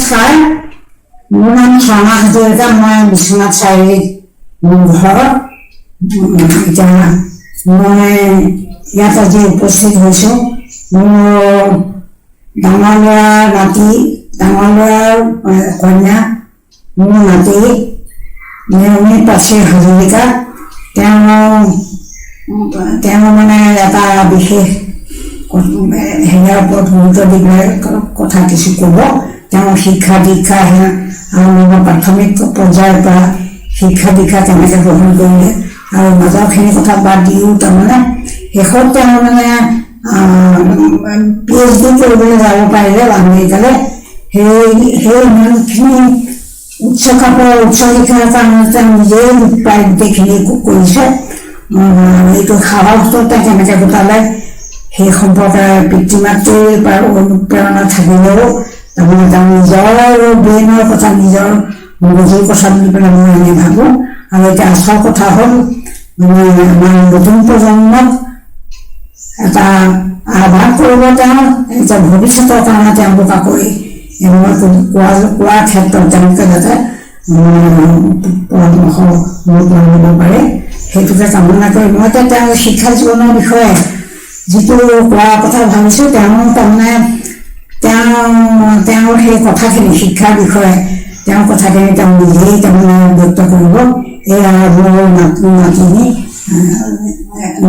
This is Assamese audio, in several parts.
নমস্কাৰ মোৰ নাম 𝙤𝙤𝙩𝙚 মই বিশ্বনাথ চাৰিআলিত মোৰ ঘৰ এতিয়া মই ইয়াত আজি উপস্থিত হৈছোঁ মোৰ ডাঙৰ ল'ৰা নাতি ডাঙৰ ল'ৰাৰ কন্যা মোৰ নাতি 𝙤𝙤𝙩𝙚𝙚 তেওঁ মানে এটা বিশেষ হেৰিয়াৰ ওপৰত গুৰুত্ব দি পেলাই কথা কিছু ক'ব তেওঁ শিক্ষা দীক্ষা আৰু প্ৰাথমিক পৰ্যায়ৰ পৰা শিক্ষা দীক্ষা কেনেকৈ গ্ৰহণ কৰিলে আৰু মাজৰখিনি কথা বাদ দিও তাৰমানে শেষত তেওঁ মানে PhD কৰিবলৈ যাব পাৰিলে আমেৰিকালৈ সেই ইমানখিনি উচ্চ শিক্ষাৰ কাৰণে তেওঁ নিজেই প্ৰায় গোটেইখিনি কৰিছে এইটো সাহসটো তেওঁ কেনেকৈ গোটালে সেই সম্পৰ্কে পিতৃ মাতৃৰ পৰা অনুপ্ৰেৰণা থাকিলেও তাৰমানে তেওঁ নিজৰ ব্ৰেইনৰ কথা নিজৰ মগজুৰ কথা বুলি পেলাই মই এনে ভাবোঁ আৰু এতিয়া আচল কথা হ'ল মানে আমাৰ নতুন প্ৰজন্মক এটা আহ্বান কৰিব তেওঁ এতিয়া ভৱিষ্যতৰ কাৰণে তেওঁলোক আকৌ কোৱাৰ ক্ষেত্ৰত তেওঁলোকে যাতে পৰামৰ্শ দিব পাৰে সেইটোকে কামনা কৰি মই এতিয়া তেওঁ শিক্ষা জীৱনৰ বিষয়ে যিটো কোৱাৰ কথা ভাবিছোঁ তেওঁ তাৰমানে তেওঁৰ সেই কথাখিনি শিক্ষাৰ বিষয়ে তেওঁৰ কথাখিনি তেওঁ নিজেই তাৰমানে ব্যক্ত কৰিব এয়া মোৰ নাতিনী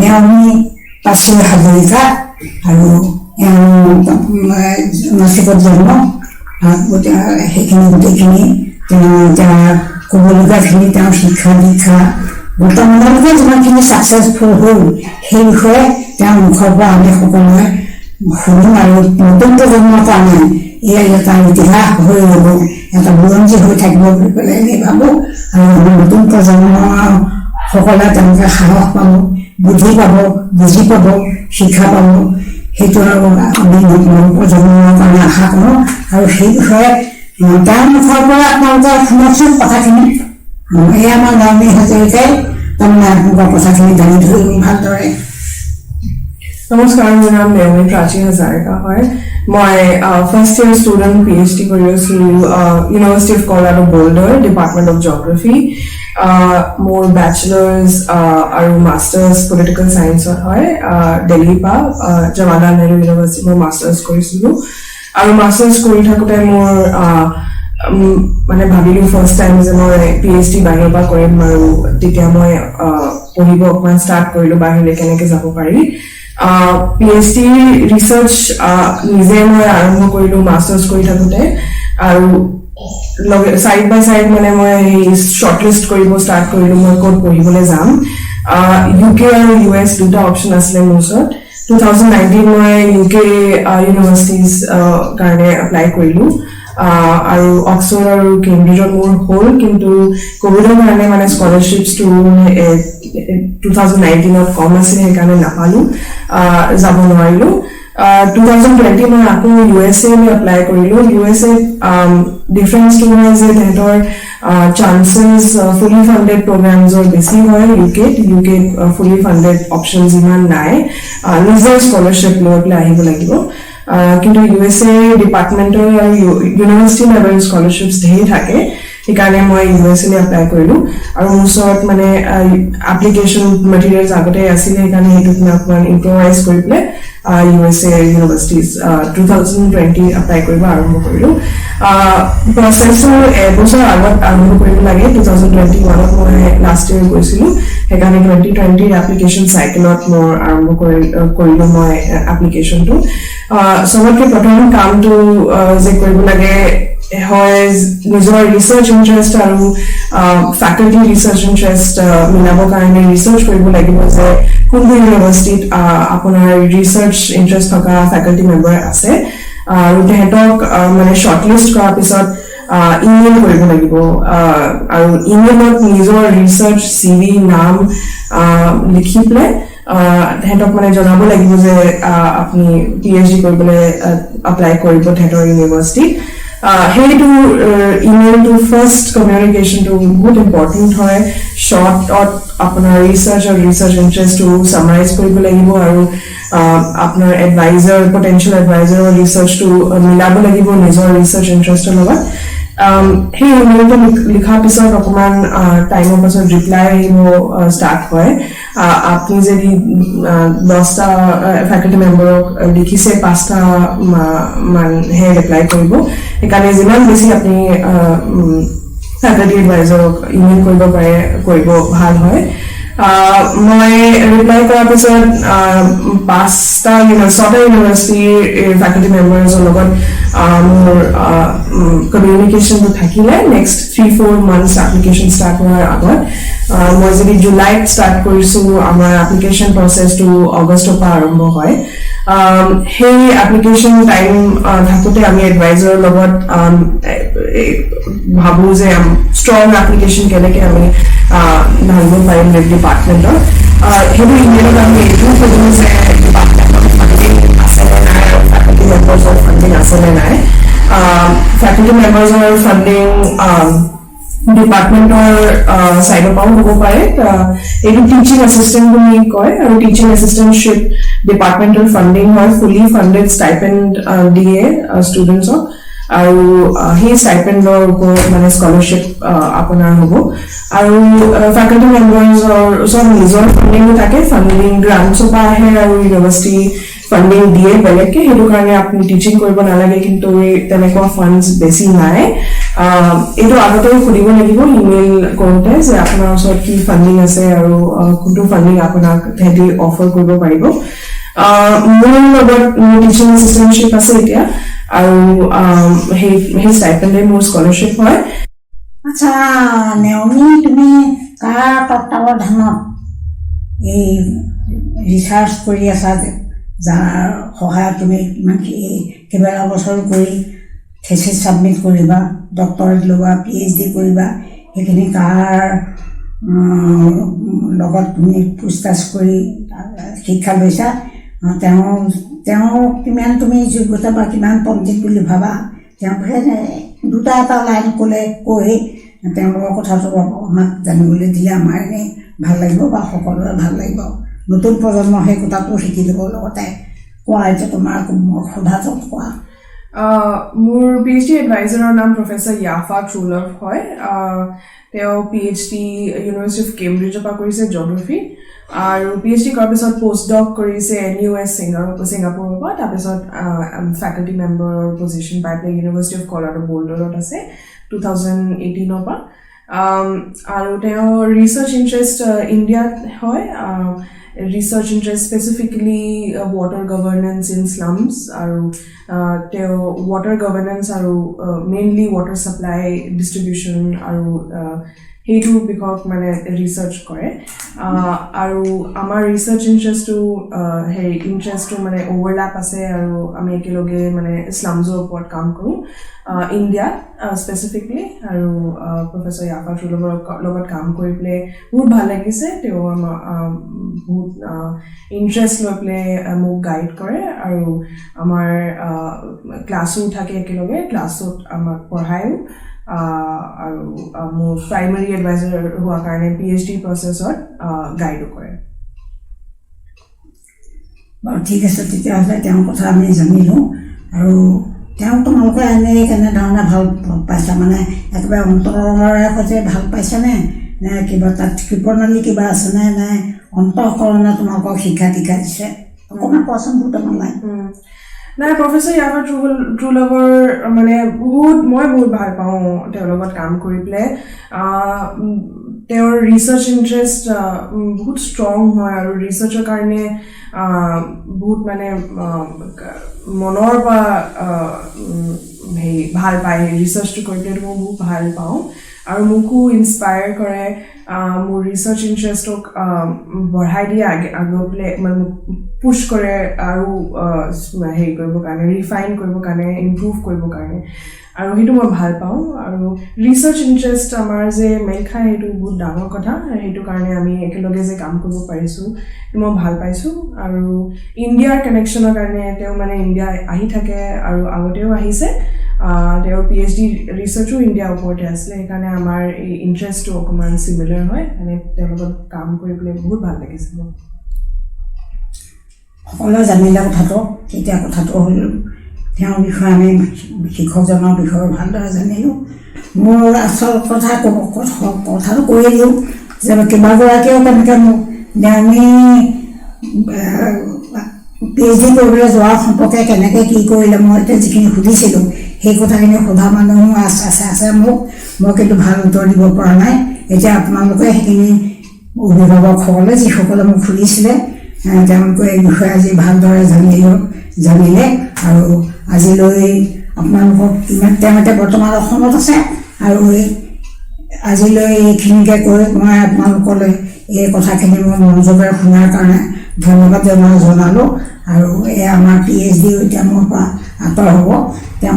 𝙤𝙤𝙩𝙚𝙚 আৰু নাচিকত জন্ম সেইখিনি গোটেইখিনি তেওঁ এতিয়া ক'বলগীয়াখিনি তেওঁৰ শিক্ষা দীক্ষা বৰ্তমানলৈকে যিমানখিনি ছাকচেছফুল হ'ল সেই বিষয়ে তেওঁৰ মুখৰ পৰা আমি সকলোৱে শুনিম আৰু নতুন প্ৰজন্মৰ কাৰণে এয়া এটা ইতিহাস হৈ ৰ'ব এটা বুৰঞ্জী হৈ থাকিব বুলি পেলাই আমি ভাবোঁ আৰু নতুন প্ৰজন্মৰ সকলে তেওঁলোকে সাহস পাব বুদ্ধি পাব বুজি পাব শিক্ষা পাব সেইটো আৰু আমি নতুন প্ৰজন্মৰ কাৰণে আশা কৰোঁ আৰু সেই বিষয়ে তেওঁৰ মুখৰ পৰা আপোনালোকে শুনকচোন কথাখিনি এয়া আমাৰ 𝙤𝙤𝙩𝙚𝙚 তাৰমানে আপোনালোকৰ কথাখিনি দাঙি ধৰিম ভালদৰে নমস্কাৰ মোৰ নাম 𝙤𝙤𝙩𝙚𝙚 হয় মই ফাৰ্ষ্ট ইয়াৰ ষ্টুডেণ্ট PhD কৰি আছোঁ university of Colorado boulder department of geography মোৰ বেচেলাৰ্ছ আৰু মাষ্টাৰ্ছ পলিটিকেল ছায়েন্সত হয় দিল্লীৰ পৰা জৱাহৰলাল নেহৰু ইউনিভাৰ্চিটিত মই মাষ্টাৰ্ছ কৰিছিলোঁ আৰু মাষ্টাৰ্ছ কৰি থাকোঁতে মোৰ মানে ভাবিলোঁ ফাৰ্ষ্ট টাইম যে মই PhD বাহিৰৰ পৰা কৰিম আৰু তেতিয়া মই পঢ়িব অকণমান ষ্টাৰ্ট কৰিলোঁ বাহিৰলৈ কেনেকৈ যাব পাৰি PhD ৰিচাৰ্চ নিজে মই আৰম্ভ কৰিলোঁ মাষ্টাৰ্ছ কৰি থাকোঁতে আৰু সাইড বাই সাইড মানে মই শৰ্টলিষ্ট কৰিব ষ্টাৰ্ট কৰিলোঁ মই ক'ত পঢ়িবলৈ যাম UK আৰু US দুটা অপশ্যন আছিলে মোৰ ওচৰত 2019 মই UK ইউনিভাৰ্চিটিজ কাৰণে এপ্লাই কৰিলোঁ আৰু অক্সফৰ্ড আৰু কেম্ব্ৰিজত মোৰ হ'ল কিন্তু কোভিডৰ কাৰণে মানে স্কলাৰশ্বিপছটো 2019ত কম আছিলে সেইকাৰণে নাপালোঁ যাব নোৱাৰিলোঁ 2020 মই আকৌ USA এপ্লাই কৰিলোঁ USA ডিফাৰেঞ্চটো হয় যে তেহেঁতৰ চান্সেছ ফুলি ফাণ্ডেড প্ৰগ্ৰামছৰ বেছি হয় UK ফুলি ফাণ্ডেড অপশ্যনছ ইমান নাই নিজৰ স্কলাৰশ্বিপ লৈ পেলাই আহিব লাগিব কিন্তু USA ডিপাৰ্টমেণ্টৰ আৰু ইউনিভাৰ্চিটি লেভেল স্কলাৰশ্বিপছ ধেৰ থাকে সেইকাৰণে মই USA এপ্লাই কৰিলোঁ আৰু মোৰ ওচৰত মানে এপ্লিকেশ্যন মেটেৰিয়েলছ আগতে আছিলে সেইকাৰণে সেইটোত মই অকণমান ইম্প্ৰভাইজ কৰি পেলাই USA ইউনিভাৰ্চিটিজ 2020 এপ্লাই কৰিব আৰম্ভ কৰিলোঁ প্ৰচেছটো এবছৰ আগত আৰম্ভ কৰিব লাগে 2021ত মই লাষ্ট ইয়েৰ গৈছিলোঁ সেইকাৰণে 2020 এপ্লিকেশ্যন চাইকেলত মই আৰম্ভ কৰিলোঁ মই এপ্লিকেশ্যনটো চবতকৈ প্ৰথম কামটো যে কৰিব লাগে হয় নিজৰ ৰিচাৰ্চ ইণ্টাৰেষ্ট আৰু ফেকাল্টি ৰিচাৰ্চ ইণ্টাৰেষ্ট মিলাবৰ কাৰণে ৰিচাৰ্চ কৰিব লাগিব যে কোনটো ইউনিভাৰ্চিটিত আপোনাৰ ৰিচাৰ্চ ইণ্টাৰেষ্ট থকা ফেকাল্টি মেম্বাৰ আছে আৰু তেহেঁতক মানে শ্বৰ্টলিষ্ট কৰাৰ পিছত ইমেইল কৰিব লাগিব আৰু ইমেইলত নিজৰ ৰিচাৰ্চ CV নাম লিখি পেলাই তেহেঁতক মানে জনাব লাগিব যে আপুনি PhD কৰিবলৈ এপ্লাই কৰিব তেহেঁতৰ ইউনিভাৰ্চিটিত সেইটো ইমেইলটো ফাৰ্ষ্ট কমিউনিকেশ্যনটো বহুত ইম্পৰ্টেণ্ট হয় শ্বৰ্টত আপোনাৰ ৰিসাৰ্চ আৰু ৰিসাৰ্চ ইন্টাৰেষ্টটো সামাৰাইজ কৰিব লাগিব আৰু আপোনাৰ এডভাইজাৰ পটেনশিয়াল এডভাইজাৰ ৰিসাৰ্চটো মিলাব লাগিব নিজৰ ৰিসাৰ্চ ইন্টাৰেষ্টৰ লগত সেই ইমেইলটো লিখাৰ পিছত অকমান টাইমৰ পাছত ৰিপ্লাই আহিব ষ্টাৰ্ট হয় আপনি যদি 10টা ফ্যাকাল্টি মেম্বাৰক লিখিছে 5টা মান হে ৰিপ্লাই কৰিব সেইকাৰণে যিমান বেছি আপনি ফ্যাকাল্টি এডভাইজাৰক ইমেইল কৰিব পাৰে কৰিব ভাল হয় মই ৰিপ্লাই কৰাৰ পিছত 6টা ইউনিভাৰ্চিটিৰ ফ্যাকাল্টি মেম্বাৰ্ছৰ লগত মোৰ কমিউনিকেশ্যনটো থাকিলে নেক্সট 3-4 মান্থছ এপ্লিকেশ্যন ষ্টাৰ্ট হোৱাৰ আগত মই যদি জুলাইত ষ্টাৰ্ট কৰিছো আমাৰ এপ্লিকেশ্যন প্ৰচেছটো আগষ্টৰ পৰা আৰম্ভ হয় সেই এপ্লিকেশ্যন টাইম থাকোতে আমি এডভাইজাৰৰ লগত ভাবো যে ষ্ট্ৰং এপ্লিকেশ্যন কেনেকৈ আমি ঢালিব পাৰিম ডিপাৰ্টমেণ্টৰ সেইটো ইমেইলত আমি এইটোও সুধো যে ডিপাৰ্টমেণ্টৰ ফাণ্ডিং আছে নে নাই ফ্যাকাল্টি মেম্বাৰ্ছৰ ফাণ্ডিং আছে নে নাই ফ্যাকাল্টি মেম্বাৰ্ছৰ ফাণ্ডিং ডিপাৰ্টমেণ্টৰ সাইডৰ পৰাও হ'ব পাৰে এইটো টিচিং এছিষ্টেণ্ট বুলি কয় আৰু টিচিং এছিষ্টেণ্টশ্বিপ ডিপাৰ্টমেণ্টৰ ফাণ্ডিং হয় ফুলি ফাণ্ডেড ষ্টাইপেণ্ড দিয়ে ষ্টুডেণ্টছক আৰু সেই ষ্টাইপেণ্ডৰ ওপৰত মানে স্কলাৰশ্বিপ আপোনাৰ হ'ব আৰু ফ্যাকাল্টি মেম্বাৰ্ছৰ ওচৰত নিজৰ ফাণ্ডিং থাকে ফাণ্ডিং গ্ৰাণ্টছৰ পৰা আহে আৰু ইউনিভাৰ্চিটি ফাণ্ডিং দিয়ে বেলেগকে সেইটো কাৰণে আপুনি টিচিং কৰিব নালাগে কিন্তু তেনেকুৱা ফাণ্ডছ বেছি নাই এইটো আগতে সুধিব লাগিব ইমেইল কৰোঁতে যে আপোনাৰ ওচৰত কি ফাণ্ডিং আছে আৰু কোনটো ফাণ্ডিং আপোনাক তেহেঁতি অফাৰ কৰিব পাৰিব মোৰ লগত টিচিং এছিষ্টেণ্টশ্বিপ আছে এতিয়া আৰু সেই ষ্টাইপেণ্ডে মোৰ স্কলাৰশ্বিপ হয় আচ্ছা নেওমি তুমি কাৰ তত্ত্বাৱধানত এই ৰিচাৰ্চ কৰি আছা যাৰ সহায়ত তুমি ইমানখিনি কেইবাটা বছৰ কৰি থেচিছ ছাবমিট কৰিবা ডক্টৰেট ল'বা PhD কৰিবা সেইখিনি কাৰ লগত তুমি পুছতাছ কৰি শিক্ষা লৈছা তেওঁ কিমান তুমি যোগ্যতা বা কিমান পণ্ডিত বুলি ভাবা তেওঁ দুটা এটা লাইন ক'লে কৈ তেওঁলোকৰ কথাটো আমাক জানিবলৈ দিলে আমাৰ এনেই ভাল লাগিব বা সকলোৰে ভাল লাগিব নতুন প্ৰজন্ম সেই কথাটো শিকি ল'ব লগতে কোৱা এতিয়া তোমাৰ সোধাটো কোৱা মোৰ PhD এডভাইজাৰৰ নাম প্ৰফেচৰ 𝙈𝙤𝙩𝙚 হয় তেওঁ PhD ইউনিভাৰ্চিটি অফ কেম্ব্ৰিজৰ পৰা কৰিছে জিঅ'গ্ৰাফী আৰু PhD কৰাৰ পিছত পোষ্টডক কৰিছে NUS ছিংগাপুৰৰ পৰা তাৰপিছত ফ্যাকাল্টি মেম্বাৰৰ পজিশ্যন পাই পেলাই ইউনিভাৰ্চিটি অফ কলৰাডো বল্ডাৰত আছে 2018 পৰা আৰু তেওঁ ৰিচাৰ্চ ইণ্টাৰেষ্ট ইণ্ডিয়াত হয় research interest specifically water governance in slums আৰু তেওঁ ৱাটাৰ গভৰ্নেন্স আৰু মেইনলি ৱাটাৰ ছাপ্লাই ডিষ্ট্ৰিবিউশ্যন আৰু সেইটো বিষয়ক মানে ৰিচাৰ্চ কৰে আৰু আমাৰ ৰিচাৰ্চ ইণ্টাৰেষ্টটো মানে অভাৰলেপ আছে আৰু আমি একেলগে মানে স্লামছৰ ওপৰত কাম কৰোঁ ইণ্ডিয়াত স্পেচিফিকলি আৰু প্ৰফেচৰ 𝙈𝙤𝙯𝙚ৰ লগত কাম কৰি পেলাই বহুত ভাল লাগিছে তেওঁ বহুত ইণ্টাৰেষ্ট লৈ পেলাই মোক গাইড কৰে আৰু আমাৰ ক্লাছো থাকে একেলগে ক্লাছত আমাক পঢ়ায়ো আৰু মোৰ প্ৰাইমাৰী এডভাইজাৰ হোৱাৰ কাৰণে PhD প্ৰচেছত গাইডো কৰে বাৰু ঠিক আছে তেতিয়াহ'লে তেওঁৰ কথা আমি জানিলোঁ আৰু তেওঁ তোমালোকে কেনেধৰণে ভাল পাইছা মানে একেবাৰে অন্তৰৰে সৈতে ভাল পাইছানে নে কিবা তাত কৃপণালী কিবা আছেনে নে অন্তঃকৰণে তোমালোকক শিক্ষা দীক্ষা দিছে অকণমান কোৱাচোন দুটামান লাইন নাই প্ৰফেচৰ 𝙈𝙤𝙩𝙚ৰ মানে মই বহুত ভাল পাওঁ তেওঁৰ লগত কাম কৰি পেলাই তেওঁৰ ৰিচাৰ্চ ইণ্টাৰেষ্ট বহুত ষ্ট্ৰং হয় আৰু ৰিচাৰ্চৰ কাৰণে বহুত মানে মনৰ পৰা ভাল পায় ৰিচাৰ্চটো কৰি পেলাই মই বহুত ভাল পাওঁ আৰু মোকো ইনস্পায়াৰ কৰে মোৰ ৰিচাৰ্চ ইণ্টাৰেষ্টক বঢ়াই দিয়ে আগলৈ মানে পুশ কৰে আৰু কৰিবৰ কাৰণে ৰিফাইন কৰিবৰ কাৰণে ইম্প্ৰুভ কৰিবৰ কাৰণে আৰু সেইটো মই ভাল পাওঁ আৰু ৰিচাৰ্চ ইণ্টাৰেষ্ট আমাৰ যে মেল খাই সেইটো বহুত ডাঙৰ কথা সেইটো কাৰণে আমি একেলগে যে কাম কৰিব পাৰিছোঁ মই ভাল পাইছোঁ আৰু ইণ্ডিয়াৰ কানেকশ্যনৰ কাৰণে তেওঁ মানে ইণ্ডিয়া আহি থাকে আৰু আগতেও আহিছে তেওঁৰ PhD ৰিচাৰ্চো ইণ্ডিয়াৰ ওপৰতে আছিলে সেইকাৰণে আমাৰ এই ইণ্টাৰেষ্টটো অকণমান চিমিলাৰ হয় মানে তেওঁৰ লগত কাম কৰি পেলাই বহুত ভাল লাগিছিল সকলোৱে জানিলে কথাটো এতিয়া কথাটো হ'ল তেওঁৰ বিষয়ে আমি শিক্ষকজনৰ বিষয়ে ভালদৰে জানিলোঁ মোৰ আচল কথাটো কৈয়ে দিওঁ যে কেইবাগৰাকীও তেনেকৈ মোক আমি PhD কৰিবলৈ যোৱাৰ সম্পৰ্কে কেনেকৈ কি কৰিলে মই এতিয়া যিখিনি সুধিছিলোঁ সেই কথাখিনি সোধা মানুহো আছে মোক মই কিন্তু ভাল উত্তৰ দিব পৰা নাই এতিয়া আপোনালোকে সেইখিনি অভিভাৱকসকলে যিসকলে মোক সুধিছিলে তেওঁলোকে এই বিষয়ে আজি ভালদৰে জানিলে আৰু আজিলৈ আপোনালোকক তেওঁলোকে বৰ্তমান অসমত আছে আৰু আজিলৈ এইখিনিকে কৈ মই আপোনালোকলৈ এই কথাখিনি মই মনোযোগেৰে শুনাৰ কাৰণে ধন্যবাদ জনালোঁ আৰু এই আমাৰ PhD এতিয়া মোৰ পৰা আঁতৰ হ'ব তেওঁ